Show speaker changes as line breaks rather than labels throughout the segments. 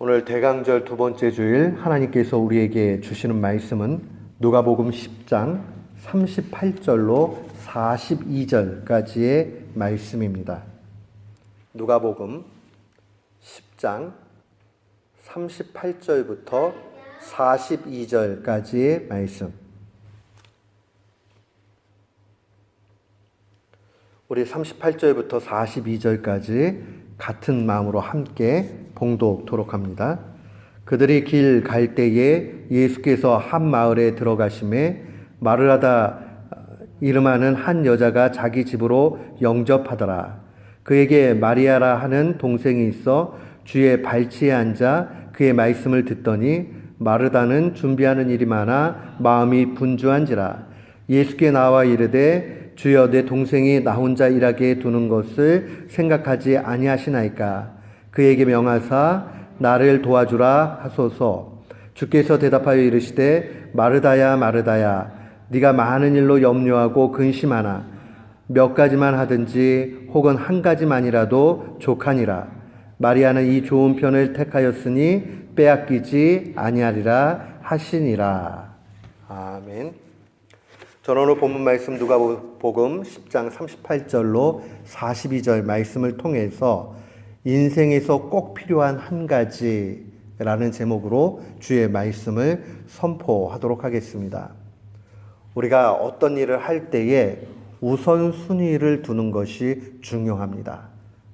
오늘 대강절 두 번째 주일 하나님께서 우리에게 주시는 말씀은 누가복음 10장 38절로 42절까지의 말씀입니다. 누가복음 10장 38절부터 42절까지의 말씀. 우리 38절부터 42절까지 같은 마음으로 함께 봉독토록 합니다. 그들이 길 갈 때에 예수께서 한 마을에 들어가심에 마르다다 이름하는 한 여자가 자기 집으로 영접하더라. 그에게 마리아라 하는 동생이 있어 주의 발치에 앉아 그의 말씀을 듣더니 마르다는 준비하는 일이 많아 마음이 분주한지라. 예수께 나와 이르되 주여 내 동생이 나 혼자 일하게 두는 것을 생각하지 아니하시나이까. 그에게 명하사 나를 도와주라 하소서. 주께서 대답하여 이르시되 마르다야 마르다야 네가 많은 일로 염려하고 근심하나 몇 가지만 하든지 혹은 한 가지만이라도 족하니라. 마리아는 이 좋은 편을 택하였으니 빼앗기지 아니하리라 하시니라. 아멘. 저는 오늘 본문 말씀 누가복음 10장 38절로 42절 말씀을 통해서 인생에서 꼭 필요한 한 가지라는 제목으로 주의 말씀을 선포하도록 하겠습니다. 우리가 어떤 일을 할 때에 우선순위를 두는 것이 중요합니다.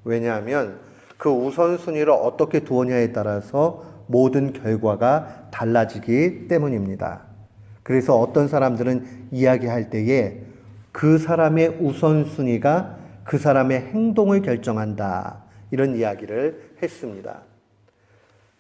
왜냐하면 그 우선순위를 어떻게 두느냐에 따라서 모든 결과가 달라지기 때문입니다. 그래서 어떤 사람들은 이야기할 때에 그 사람의 우선순위가 그 사람의 행동을 결정한다, 이런 이야기를 했습니다.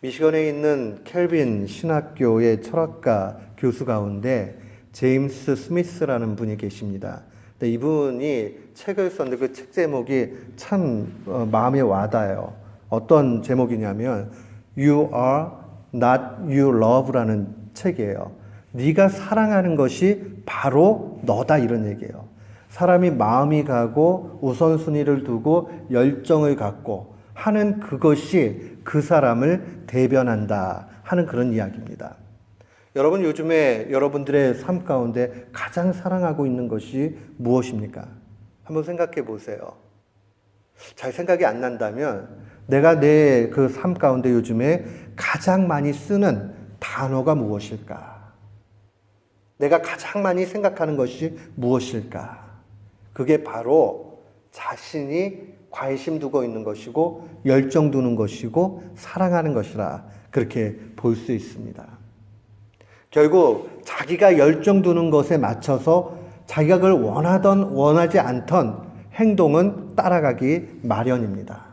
미시건에 있는 켈빈 신학교의 철학가 교수 가운데 제임스 스미스라는 분이 계십니다. 근데 이분이 책을 썼는데 그 책 제목이 참 마음에 와닿아요. 어떤 제목이냐면 You are not you love라는 책이에요. 네가 사랑하는 것이 바로 너다, 이런 얘기예요. 사람이 마음이 가고 우선순위를 두고 열정을 갖고 하는 그것이 그 사람을 대변한다 하는 그런 이야기입니다. 여러분, 요즘에 여러분들의 삶 가운데 가장 사랑하고 있는 것이 무엇입니까? 한번 생각해 보세요. 잘 생각이 안 난다면 내가 내 그 삶 가운데 요즘에 가장 많이 쓰는 단어가 무엇일까? 내가 가장 많이 생각하는 것이 무엇일까? 그게 바로 자신이 관심 두고 있는 것이고 열정 두는 것이고 사랑하는 것이라 그렇게 볼 수 있습니다. 결국 자기가 열정 두는 것에 맞춰서 자기가 그걸 원하던 원하지 않던 행동은 따라가기 마련입니다.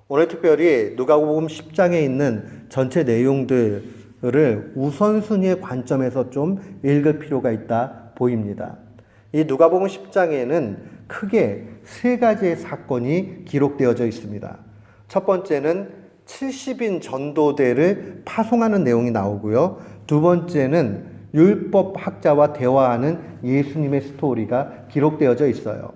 오늘 특별히 누가복음 10장에 있는 전체 내용들을 우선순위의 관점에서 좀 읽을 필요가 있다 보입니다. 이 누가복음 10장에는 크게 세 가지의 사건이 기록되어져 있습니다. 첫 번째는 70인 전도대를 파송하는 내용이 나오고요. 두 번째는 율법학자와 대화하는 예수님의 스토리가 기록되어져 있어요.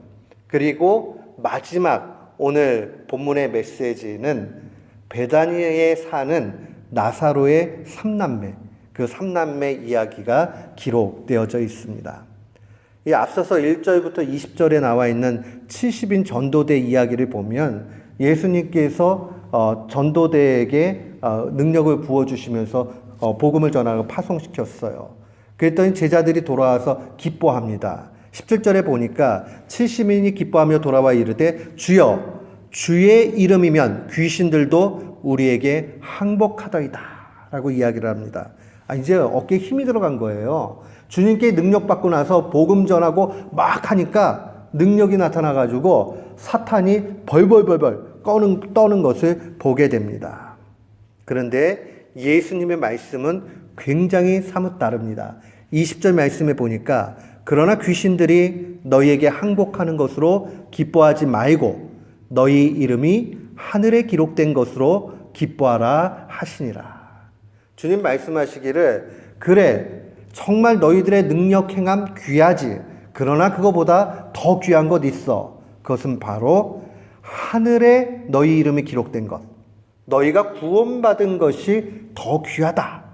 그리고 마지막 오늘 본문의 메시지는 베다니에 사는 나사로의 3남매, 그 3남매 이야기가 기록되어져 있습니다. 이 앞서서 1절부터 20절에 나와 있는 70인 전도대 이야기를 보면 예수님께서 전도대에게 능력을 부어주시면서 복음을 전하고 파송시켰어요. 그랬더니 제자들이 돌아와서 기뻐합니다. 17절에 보니까 70인이 기뻐하며 돌아와 이르되 주여 주의 이름이면 귀신들도 우리에게 항복하더이다 라고 이야기를 합니다. 이제 어깨에 힘이 들어간 거예요. 주님께 능력받고 나서 복음 전하고 막 하니까 능력이 나타나가지고 사탄이 벌벌벌벌 떠는 것을 보게 됩니다. 그런데 예수님의 말씀은 굉장히 사뭇 다릅니다. 20절 말씀에 보니까 그러나 귀신들이 너희에게 항복하는 것으로 기뻐하지 말고 너희 이름이 하늘에 기록된 것으로 기뻐하라 하시니라. 주님 말씀하시기를 그래 정말 너희들의 능력 행함 귀하지. 그러나 그거보다 더 귀한 것 있어. 그것은 바로 하늘에 너희 이름이 기록된 것. 너희가 구원받은 것이 더 귀하다.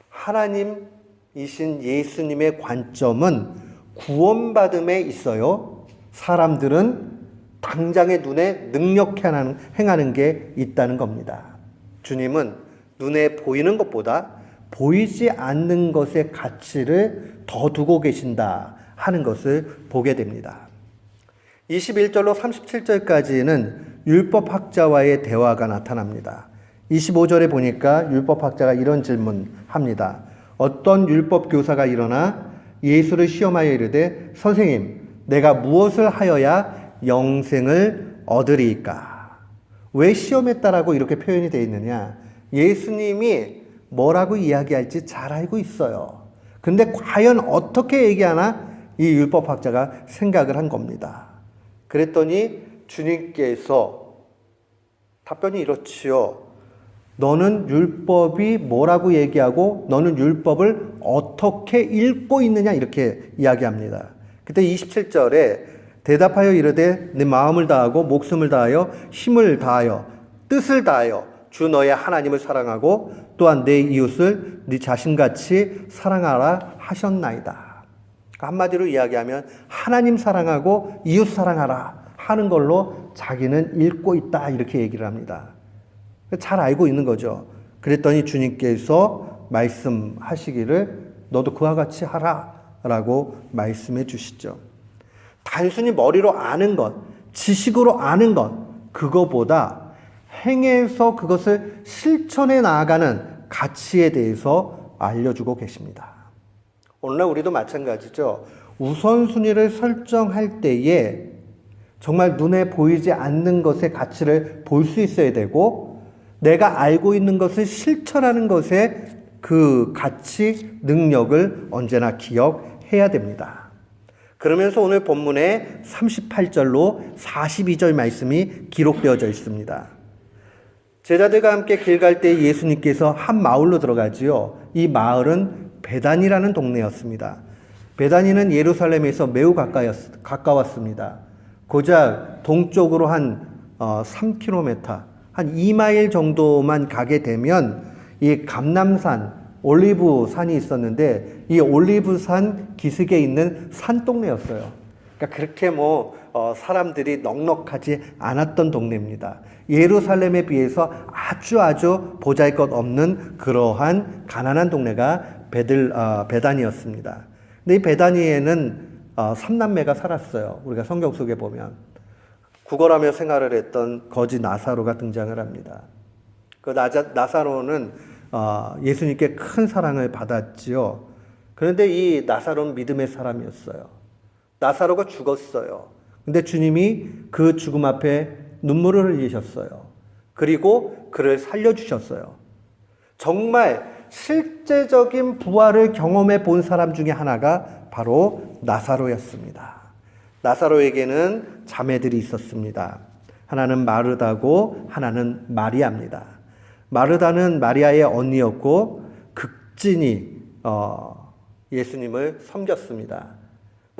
하나님이신 예수님의 관점은 구원받음에 있어요. 사람들은 당장의 눈에 능력히 행하는 게 있다는 겁니다. 주님은 눈에 보이는 것보다 보이지 않는 것의 가치를 더 두고 계신다 하는 것을 보게 됩니다. 21절로 37절까지는 율법학자와의 대화가 나타납니다. 25절에 보니까 율법학자가 이런 질문합니다. 어떤 율법교사가 일어나 예수를 시험하여 이르되 선생님, 내가 무엇을 하여야 영생을 얻으리이까? 왜 시험했다라고 이렇게 표현이 되어 있느냐? 예수님이 뭐라고 이야기할지 잘 알고 있어요. 근데 과연 어떻게 얘기하나 이 율법학자가 생각을 한 겁니다. 그랬더니 주님께서 답변이 이렇지요. 너는 율법이 뭐라고 얘기하고 너는 율법을 어떻게 읽고 있느냐 이렇게 이야기합니다. 그때 27절에 대답하여 이르되 내 마음을 다하고 목숨을 다하여 힘을 다하여 뜻을 다하여 주 너의 하나님을 사랑하고 또한 내 이웃을 네 자신같이 사랑하라 하셨나이다. 한마디로 이야기하면 하나님 사랑하고 이웃 사랑하라 하는 걸로 자기는 읽고 있다 이렇게 얘기를 합니다. 잘 알고 있는 거죠. 그랬더니 주님께서 말씀하시기를 너도 그와 같이 하라 라고 말씀해 주시죠. 단순히 머리로 아는 것, 지식으로 아는 것, 그거보다 행해서 그것을 실천해 나아가는 가치에 대해서 알려주고 계십니다. 오늘날 우리도 마찬가지죠. 우선순위를 설정할 때에 정말 눈에 보이지 않는 것의 가치를 볼 수 있어야 되고 내가 알고 있는 것을 실천하는 것의 그 가치, 능력을 언제나 기억해야 됩니다. 그러면서 오늘 본문에 38절로 42절 말씀이 기록되어져 있습니다. 제자들과 함께 길 갈 때 예수님께서 한 마을로 들어가지요. 이 마을은 베단이라는 동네였습니다. 베단이는 예루살렘에서 매우 가까웠습니다. 고작 동쪽으로 한 3km, 한 2마일 정도만 가게 되면 이 감람산, 올리브산이 있었는데 이 올리브산 기슭에 있는 산동네였어요. 그러니까 그렇게 사람들이 넉넉하지 않았던 동네입니다. 예루살렘에 비해서 아주 보잘것없는 그러한 가난한 동네가 베단이었습니다. 근데 이 베다니에는 3남매가 살았어요. 우리가 성경 속에 보면 구걸하며 생활을 했던 거지 나사로가 등장을 합니다. 그 나사로는 예수님께 큰 사랑을 받았지요. 그런데 이 나사로는 믿음의 사람이었어요. 나사로가 죽었어요. 근데 주님이 그 죽음 앞에 눈물을 흘리셨어요. 그리고 그를 살려주셨어요. 정말 실제적인 부활을 경험해 본 사람 중에 하나가 바로 나사로였습니다. 나사로에게는 자매들이 있었습니다. 하나는 마르다고 하나는 마리아입니다. 마르다는 마리아의 언니였고 극진히 예수님을 섬겼습니다.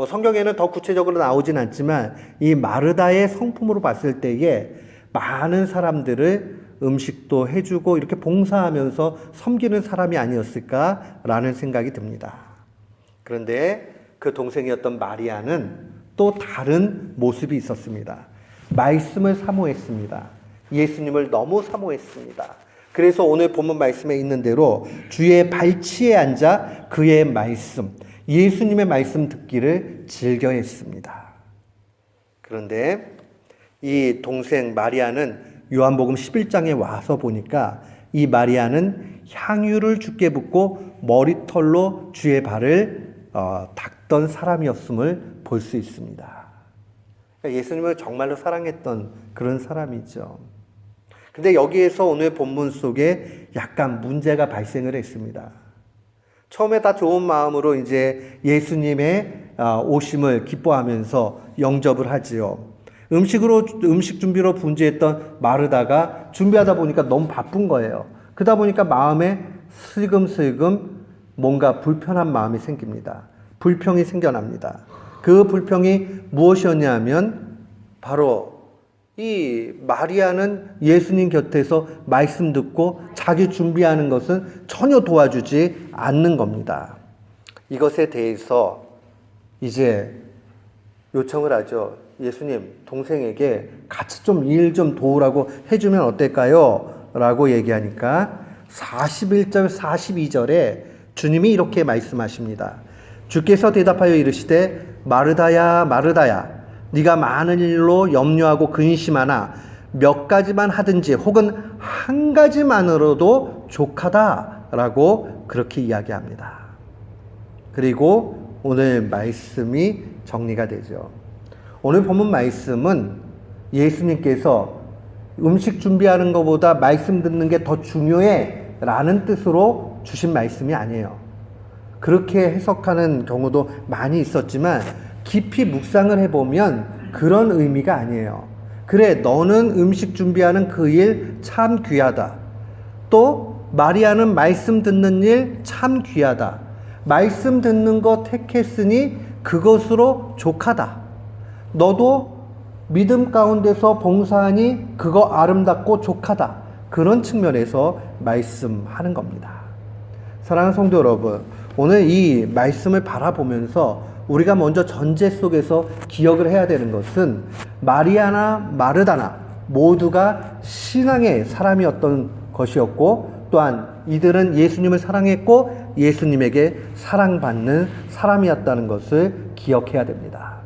성경에는 더 구체적으로 나오진 않지만 이 마르다의 성품으로 봤을 때에 많은 사람들을 음식도 해주고 이렇게 봉사하면서 섬기는 사람이 아니었을까라는 생각이 듭니다. 그런데 그 동생이었던 마리아는 또 다른 모습이 있었습니다. 말씀을 사모했습니다. 예수님을 너무 사모했습니다. 그래서 오늘 본문 말씀에 있는 대로 주의 발치에 앉아 그의 말씀, 예수님의 말씀 듣기를 즐겨했습니다. 그런데 이 동생 마리아는 요한복음 11장에 와서 보니까 이 마리아는 향유를 주께 붓고 머리털로 주의 발을 닦던 사람이었음을 볼 수 있습니다. 그러니까 예수님을 정말로 사랑했던 그런 사람이죠. 근데 여기에서 오늘 본문 속에 약간 문제가 발생을 했습니다. 처음에 다 좋은 마음으로 이제 예수님의 오심을 기뻐하면서 영접을 하지요. 음식 준비로 분주했던 마르다가 준비하다 보니까 너무 바쁜 거예요. 그러다 보니까 마음에 슬금슬금 뭔가 불편한 마음이 생깁니다. 불평이 생겨납니다. 그 불평이 무엇이었냐면 바로 이 마리아는 예수님 곁에서 말씀 듣고 자기 준비하는 것은 전혀 도와주지 않는 겁니다. 이것에 대해서 이제 요청을 하죠. 예수님, 동생에게 같이 좀 일 좀 도우라고 해주면 어떨까요? 라고 얘기하니까 41절 42절에 주님이 이렇게 말씀하십니다. 주께서 대답하여 이르시되 마르다야 마르다야 네가 많은 일로 염려하고 근심하나 몇 가지만 하든지 혹은 한 가지만으로도 족하다라고 그렇게 이야기합니다. 그리고 오늘 말씀이 정리가 되죠. 오늘 본문 말씀은 예수님께서 음식 준비하는 것보다 말씀 듣는 게 더 중요해 라는 뜻으로 주신 말씀이 아니에요. 그렇게 해석하는 경우도 많이 있었지만 깊이 묵상을 해보면 그런 의미가 아니에요. 그래, 너는 음식 준비하는 그 일 참 귀하다. 또 마리아는 말씀 듣는 일 참 귀하다. 말씀 듣는 거 택했으니 그것으로 족하다. 너도 믿음 가운데서 봉사하니 그거 아름답고 족하다. 그런 측면에서 말씀하는 겁니다. 사랑하는 성도 여러분, 오늘 이 말씀을 바라보면서 우리가 먼저 전제 속에서 기억을 해야 되는 것은 마리아나 마르다나 모두가 신앙의 사람이었던 것이었고, 또한 이들은 예수님을 사랑했고 예수님에게 사랑받는 사람이었다는 것을 기억해야 됩니다.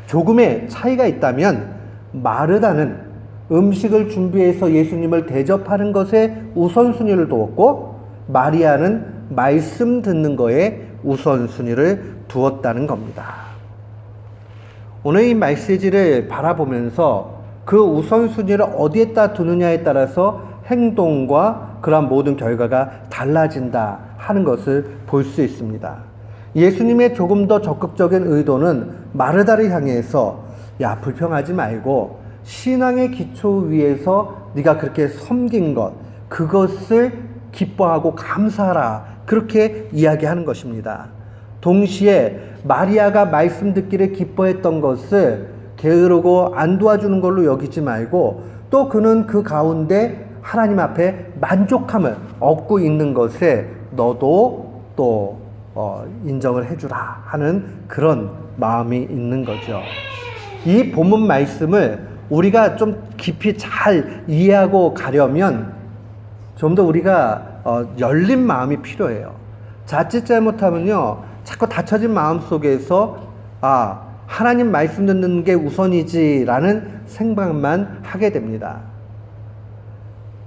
조금의 차이가 있다면 마르다는 음식을 준비해서 예수님을 대접하는 것에 우선순위를 두었고, 마리아는 말씀 듣는 거에 우선순위를 두었다는 겁니다. 오늘 이 메시지를 바라보면서 그 우선순위를 어디에다 두느냐에 따라서 행동과 그러한 모든 결과가 달라진다 하는 것을 볼 수 있습니다. 예수님의 조금 더 적극적인 의도는 마르다를 향해서 야, 불평하지 말고 신앙의 기초 위에서 네가 그렇게 섬긴 것, 그것을 기뻐하고 감사하라, 그렇게 이야기하는 것입니다. 동시에 마리아가 말씀 듣기를 기뻐했던 것을 게으르고 안 도와주는 걸로 여기지 말고, 또 그는 그 가운데 하나님 앞에 만족함을 얻고 있는 것에 너도 또 인정을 해주라 하는 그런 마음이 있는 거죠. 이 본문 말씀을 우리가 좀 깊이 잘 이해하고 가려면 좀 더 우리가 열린 마음이 필요해요. 자칫 잘못하면요, 자꾸 닫혀진 마음 속에서 하나님 말씀 듣는 게 우선이지라는 생각만 하게 됩니다.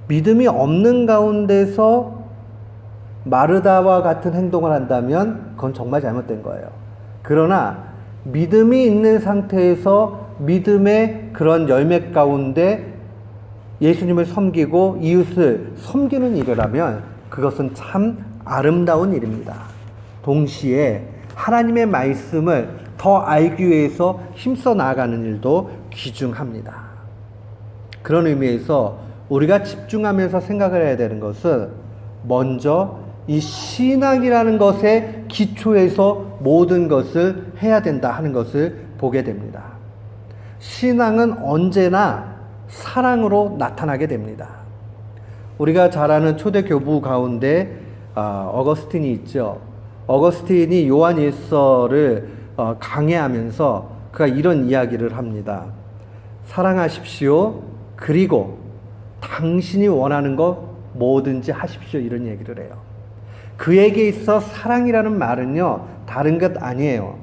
믿음이 없는 가운데서 마르다와 같은 행동을 한다면 그건 정말 잘못된 거예요. 그러나 믿음이 있는 상태에서 믿음의 그런 열매 가운데 예수님을 섬기고 이웃을 섬기는 일이라면 그것은 참 아름다운 일입니다. 동시에 하나님의 말씀을 더 알기 위해서 힘써 나아가는 일도 귀중합니다. 그런 의미에서 우리가 집중하면서 생각을 해야 되는 것은 먼저 이 신앙이라는 것의 기초에서 모든 것을 해야 된다 하는 것을 보게 됩니다. 신앙은 언제나 사랑으로 나타나게 됩니다. 우리가 잘 아는 초대 교부 가운데 어거스틴이 있죠. 어거스틴이 요한 일서를 강해하면서 그가 이런 이야기를 합니다. 사랑하십시오. 그리고 당신이 원하는 것 뭐든지 하십시오. 이런 얘기를 해요. 그에게 있어 사랑이라는 말은요, 다른 것 아니에요.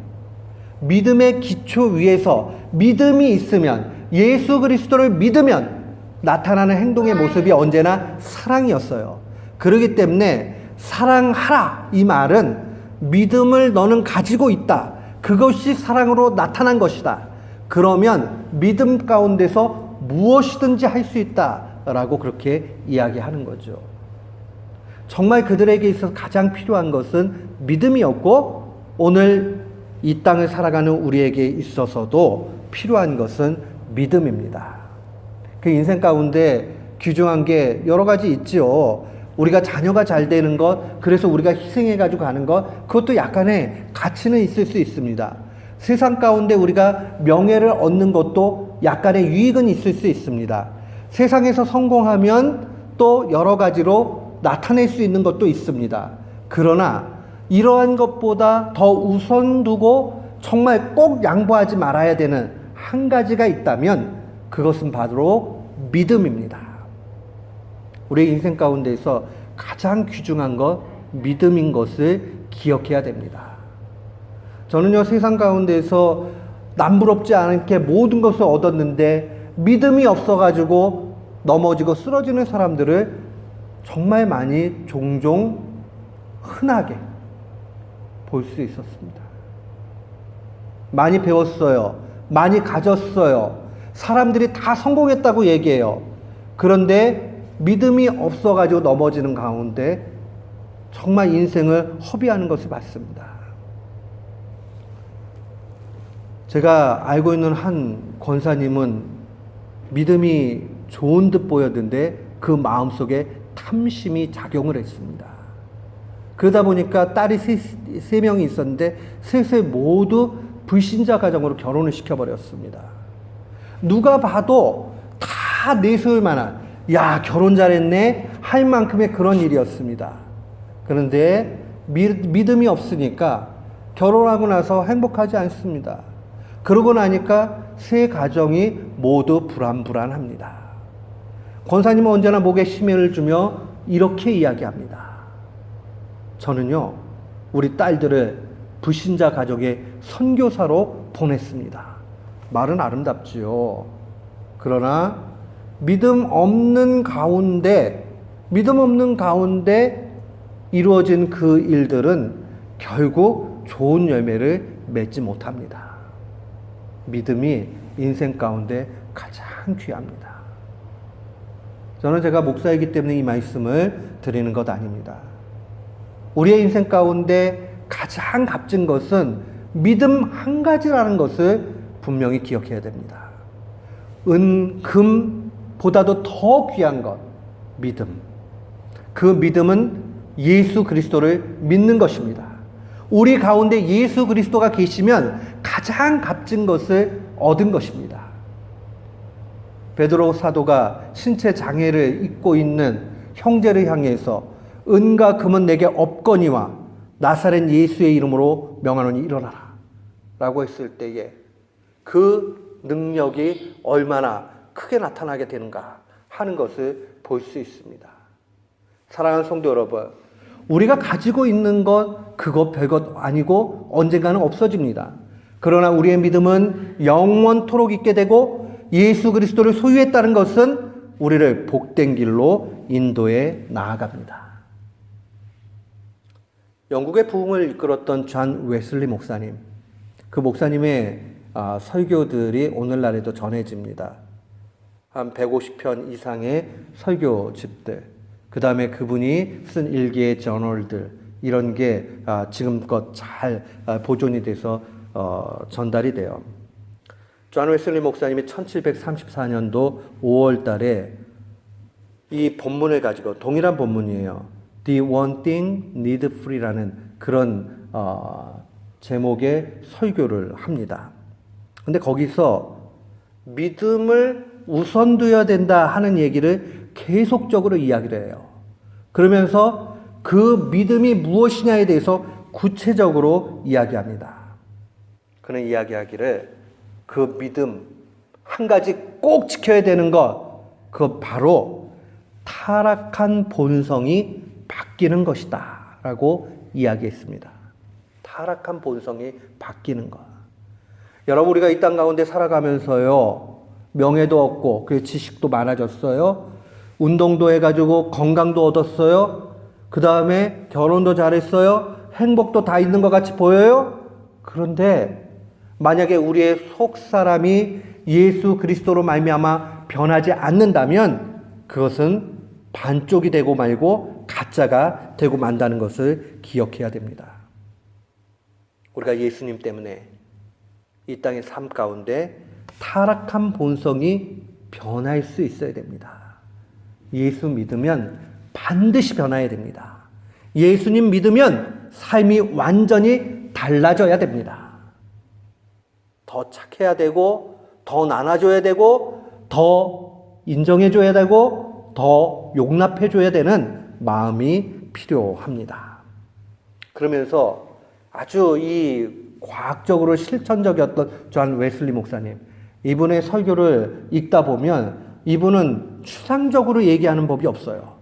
믿음의 기초 위에서 믿음이 있으면, 예수 그리스도를 믿으면 나타나는 행동의 모습이 언제나 사랑이었어요. 그렇기 때문에 사랑하라, 이 말은 믿음을 너는 가지고 있다. 그것이 사랑으로 나타난 것이다. 그러면 믿음 가운데서 무엇이든지 할 수 있다 라고 그렇게 이야기하는 거죠. 정말 그들에게 있어서 가장 필요한 것은 믿음이었고, 오늘 이 땅을 살아가는 우리에게 있어서도 필요한 것은 믿음입니다. 그 인생 가운데 귀중한 게 여러 가지 있지요. 우리가 자녀가 잘 되는 것, 그래서 우리가 희생해가지고 가는 것, 그것도 약간의 가치는 있을 수 있습니다. 세상 가운데 우리가 명예를 얻는 것도 약간의 유익은 있을 수 있습니다. 세상에서 성공하면 또 여러 가지로 나타낼 수 있는 것도 있습니다. 그러나 이러한 것보다 더 우선 두고 정말 꼭 양보하지 말아야 되는 한 가지가 있다면 그것은 바로 믿음입니다. 우리 인생 가운데서 가장 귀중한 것, 믿음인 것을 기억해야 됩니다. 저는요, 세상 가운데서 남부럽지 않게 모든 것을 얻었는데 믿음이 없어가지고 넘어지고 쓰러지는 사람들을 정말 많이 종종 흔하게 볼 수 있었습니다. 많이 배웠어요. 많이 가졌어요. 사람들이 다 성공했다고 얘기해요. 그런데 믿음이 없어가지고 넘어지는 가운데 정말 인생을 허비하는 것을 봤습니다. 제가 알고 있는 한 권사님은 믿음이 좋은 듯 보였는데 그 마음속에 탐심이 작용을 했습니다. 그러다 보니까 딸이 세 명이 있었는데 셋을 모두 불신자 가정으로 결혼을 시켜버렸습니다. 누가 봐도 다 내세울 만한, 야, 결혼 잘했네 할 만큼의 그런 일이었습니다. 그런데 믿음이 없으니까 결혼하고 나서 행복하지 않습니다. 그러고 나니까 세 가정이 모두 불안합니다. 권사님은 언제나 목에 심혈을 주며 이렇게 이야기합니다. 저는요, 우리 딸들을 불신자 가족의 선교사로 보냈습니다. 말은 아름답지요. 그러나 믿음 없는 가운데 이루어진 그 일들은 결국 좋은 열매를 맺지 못합니다. 믿음이 인생 가운데 가장 귀합니다. 저는 제가 목사이기 때문에 이 말씀을 드리는 것 아닙니다. 우리의 인생 가운데 가장 값진 것은 믿음 한 가지라는 것을 분명히 기억해야 됩니다. 은, 금보다도 더 귀한 것, 믿음. 그 믿음은 예수 그리스도를 믿는 것입니다. 우리 가운데 예수 그리스도가 계시면 가장 값진 것을 얻은 것입니다. 베드로 사도가 신체 장애를 입고 있는 형제를 향해서 은과 금은 내게 없거니와 나사렛 예수의 이름으로 명하노니 일어나라 라고 했을 때에 그 능력이 얼마나 크게 나타나게 되는가 하는 것을 볼 수 있습니다. 사랑하는 성도 여러분, 우리가 가지고 있는 것 그것 별것 아니고 언젠가는 없어집니다. 그러나 우리의 믿음은 영원토록 있게 되고 예수 그리스도를 소유했다는 것은 우리를 복된 길로 인도해 나아갑니다. 영국의 부흥을 이끌었던 존 웨슬리 목사님, 그 목사님의 설교들이 오늘날에도 전해집니다. 한 150편 이상의 설교집들, 그 다음에 그분이 쓴 일기의 저널들, 이런 게 지금껏 잘 보존이 돼서 전달이 돼요. 존 웨슬리 목사님이 1734년도 5월 달에 이 본문을 가지고, 동일한 본문이에요. The One Thing Needful이라는 그런 제목의 설교를 합니다. 근데 거기서 믿음을 우선 둬야 된다 하는 얘기를 계속적으로 이야기를 해요. 그러면서 그 믿음이 무엇이냐에 대해서 구체적으로 이야기합니다. 그는 이야기하기를 그 믿음 한 가지 꼭 지켜야 되는 것, 그것 바로 타락한 본성이 바뀌는 것이다 라고 이야기했습니다. 타락한 본성이 바뀌는 것. 여러분, 우리가 이 땅 가운데 살아가면서요, 명예도 얻고 그 지식도 많아졌어요. 운동도 해가지고 건강도 얻었어요. 그 다음에 결혼도 잘했어요. 행복도 다 있는 것 같이 보여요. 그런데 만약에 우리의 속 사람이 예수 그리스도로 말미암아 변하지 않는다면 그것은 반쪽이 되고 말고 가짜가 되고 만다는 것을 기억해야 됩니다. 우리가 예수님 때문에 이 땅의 삶 가운데 타락한 본성이 변할 수 있어야 됩니다. 예수 믿으면 반드시 변해야 됩니다. 예수님 믿으면 삶이 완전히 달라져야 됩니다. 더 착해야 되고, 더 더 나눠줘야 되고, 더 인정해줘야 되고, 더 용납해줘야 되는 마음이 필요합니다. 그러면서 아주 이 과학적으로 실천적이었던 존 웨슬리 목사님, 이분의 설교를 읽다 보면 이분은 추상적으로 얘기하는 법이 없어요.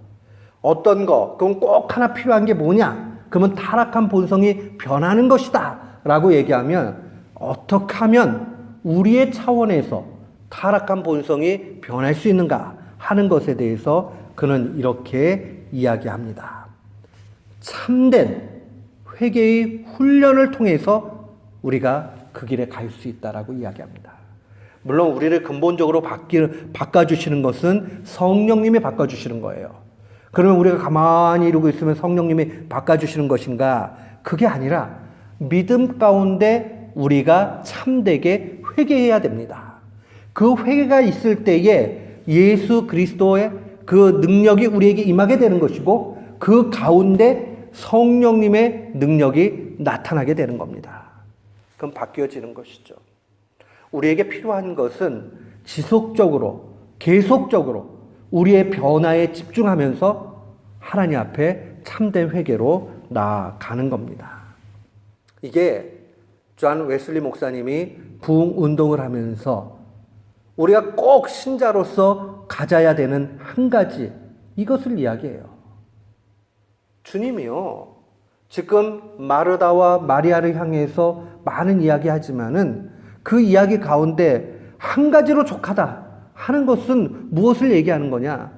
어떤 거, 그럼 꼭 하나 필요한 게 뭐냐? 그러면 타락한 본성이 변하는 것이다 라고 얘기하면 어떻게 하면 우리의 차원에서 타락한 본성이 변할 수 있는가 하는 것에 대해서 그는 이렇게 이야기합니다. 참된 회개의 훈련을 통해서 우리가 그 길에 갈 수 있다라고 이야기합니다. 물론 우리를 근본적으로 바꿔주시는 것은 성령님이 바꿔주시는 거예요. 그러면 우리가 가만히 이러고 있으면 성령님이 바꿔주시는 것인가? 그게 아니라 믿음 가운데 우리가 참되게 회개해야 됩니다. 그 회개가 있을 때에 예수 그리스도의 그 능력이 우리에게 임하게 되는 것이고 그 가운데 성령님의 능력이 나타나게 되는 겁니다. 그럼 바뀌어지는 것이죠. 우리에게 필요한 것은 지속적으로, 계속적으로 우리의 변화에 집중하면서 하나님 앞에 참된 회개로 나아가는 겁니다. 이게 존 웨슬리 목사님이 부흥 운동을 하면서 우리가 꼭 신자로서 가져야 되는 한 가지, 이것을 이야기해요. 주님이요, 지금 마르다와 마리아를 향해서 많은 이야기하지만은 그 이야기 가운데 한 가지로 족하다 하는 것은 무엇을 얘기하는 거냐?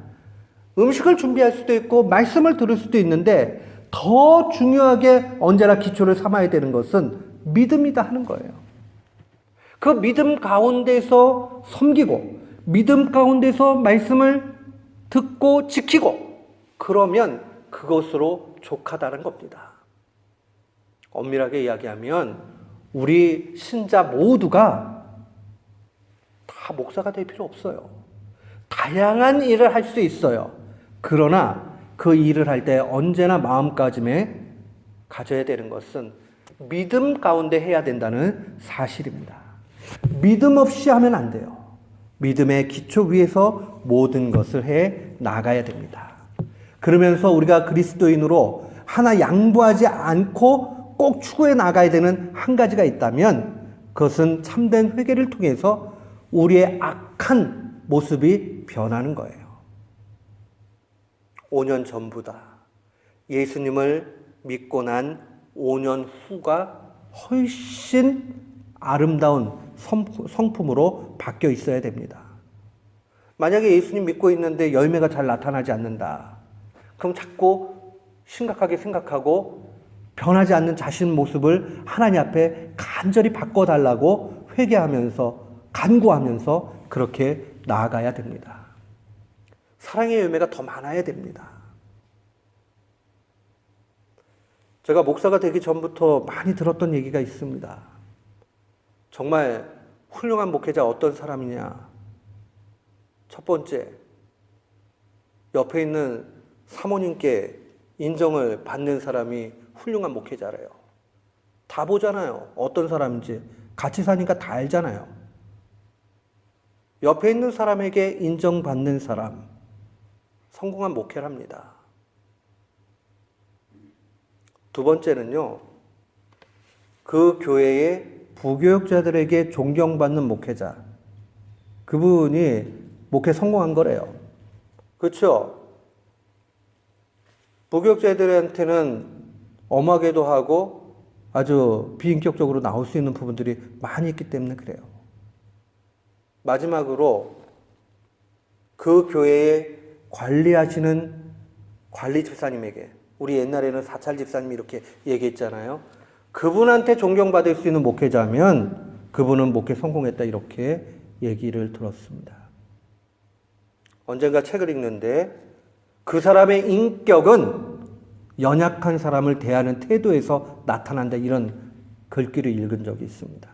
음식을 준비할 수도 있고 말씀을 들을 수도 있는데 더 중요하게 언제나 기초를 삼아야 되는 것은 믿음이다 하는 거예요. 그 믿음 가운데서 섬기고 믿음 가운데서 말씀을 듣고 지키고 그러면 그것으로 족하다는 겁니다. 엄밀하게 이야기하면 우리 신자 모두가 다 목사가 될 필요 없어요. 다양한 일을 할 수 있어요. 그러나 그 일을 할 때 언제나 마음가짐에 가져야 되는 것은 믿음 가운데 해야 된다는 사실입니다. 믿음 없이 하면 안 돼요. 믿음의 기초 위에서 모든 것을 해 나가야 됩니다. 그러면서 우리가 그리스도인으로 하나 양보하지 않고 꼭 추구해 나가야 되는 한 가지가 있다면 그것은 참된 회개를 통해서 우리의 악한 모습이 변하는 거예요. 5년 전보다 예수님을 믿고 난 5년 후가 훨씬 아름다운 성품으로 바뀌어 있어야 됩니다. 만약에 예수님 믿고 있는데 열매가 잘 나타나지 않는다. 그럼 자꾸 심각하게 생각하고 변하지 않는 자신 모습을 하나님 앞에 간절히 바꿔달라고 회개하면서 간구하면서 그렇게 나아가야 됩니다. 사랑의 열매가 더 많아야 됩니다. 제가 목사가 되기 전부터 많이 들었던 얘기가 있습니다. 정말 훌륭한 목회자 어떤 사람이냐? 첫 번째, 옆에 있는 사모님께 인정을 받는 사람이 훌륭한 목회자래요. 다 보잖아요. 어떤 사람인지. 같이 사니까 다 알잖아요. 옆에 있는 사람에게 인정받는 사람, 성공한 목회를 합니다. 두 번째는요, 그 교회의 부교육자들에게 존경받는 목회자, 그분이 목회 성공한 거래요. 그렇죠? 부교육자들한테는 엄하게도 하고 아주 비인격적으로 나올 수 있는 부분들이 많이 있기 때문에 그래요. 마지막으로 그 교회에 관리하시는 관리 집사님에게, 우리 옛날에는 사찰 집사님 이렇게 얘기했잖아요. 그분한테 존경받을 수 있는 목회자면 그분은 목회 성공했다 이렇게 얘기를 들었습니다. 언젠가 책을 읽는데 그 사람의 인격은 연약한 사람을 대하는 태도에서 나타난다 이런 글귀를 읽은 적이 있습니다.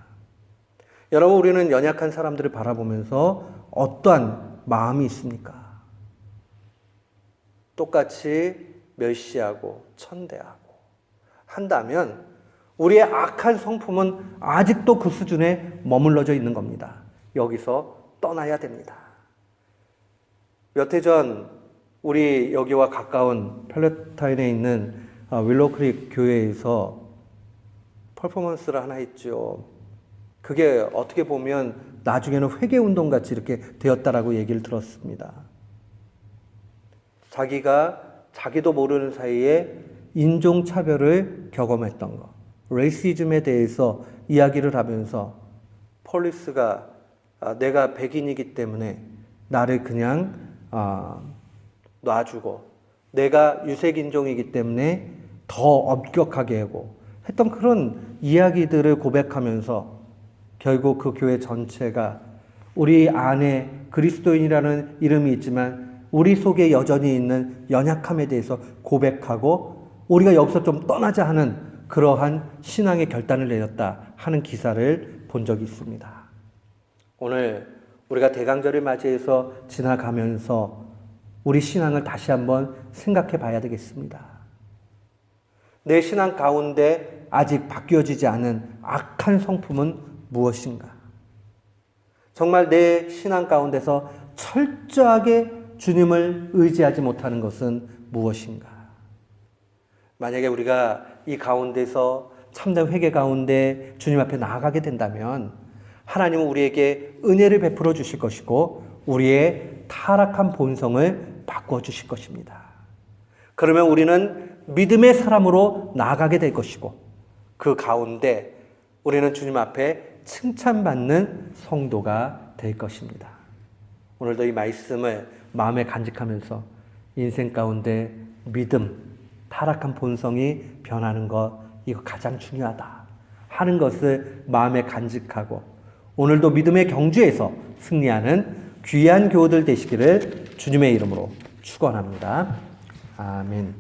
여러분, 우리는 연약한 사람들을 바라보면서 어떠한 마음이 있습니까? 똑같이 멸시하고 천대하고 한다면 우리의 악한 성품은 아직도 그 수준에 머물러져 있는 겁니다. 여기서 떠나야 됩니다. 몇 해 전 우리 여기와 가까운 팔레타인에 있는 윌로우크릭 교회에서 퍼포먼스를 하나 했죠. 그게 어떻게 보면 나중에는 회개운동 같이 이렇게 되었다라고 얘기를 들었습니다. 자기도 모르는 사이에 인종차별을 경험했던 것, 레이시즘에 대해서 이야기를 하면서 폴리스가 내가 백인이기 때문에 나를 그냥 놔주고 내가 유색인종이기 때문에 더 엄격하게 하고 했던 그런 이야기들을 고백하면서 결국 그 교회 전체가 우리 안에 그리스도인이라는 이름이 있지만 우리 속에 여전히 있는 연약함에 대해서 고백하고 우리가 여기서 좀 떠나자 하는 그러한 신앙의 결단을 내렸다 하는 기사를 본 적이 있습니다. 오늘 우리가 대강절을 맞이해서 지나가면서 우리 신앙을 다시 한번 생각해 봐야 되겠습니다. 내 신앙 가운데 아직 바뀌어지지 않은 악한 성품은 무엇인가? 정말 내 신앙 가운데서 철저하게 주님을 의지하지 못하는 것은 무엇인가? 만약에 우리가 이 가운데서 참된 회개 가운데 주님 앞에 나아가게 된다면 하나님은 우리에게 은혜를 베풀어 주실 것이고 우리의 타락한 본성을 바꿔 주실 것입니다. 그러면 우리는 믿음의 사람으로 나아가게 될 것이고 그 가운데 우리는 주님 앞에 칭찬받는 성도가 될 것입니다. 오늘도 이 말씀을 마음에 간직하면서 인생 가운데 믿음, 타락한 본성이 변하는 것, 이거 가장 중요하다 하는 것을 마음에 간직하고 오늘도 믿음의 경주에서 승리하는 귀한 교우들 되시기를 주님의 이름으로 축원합니다. 아멘.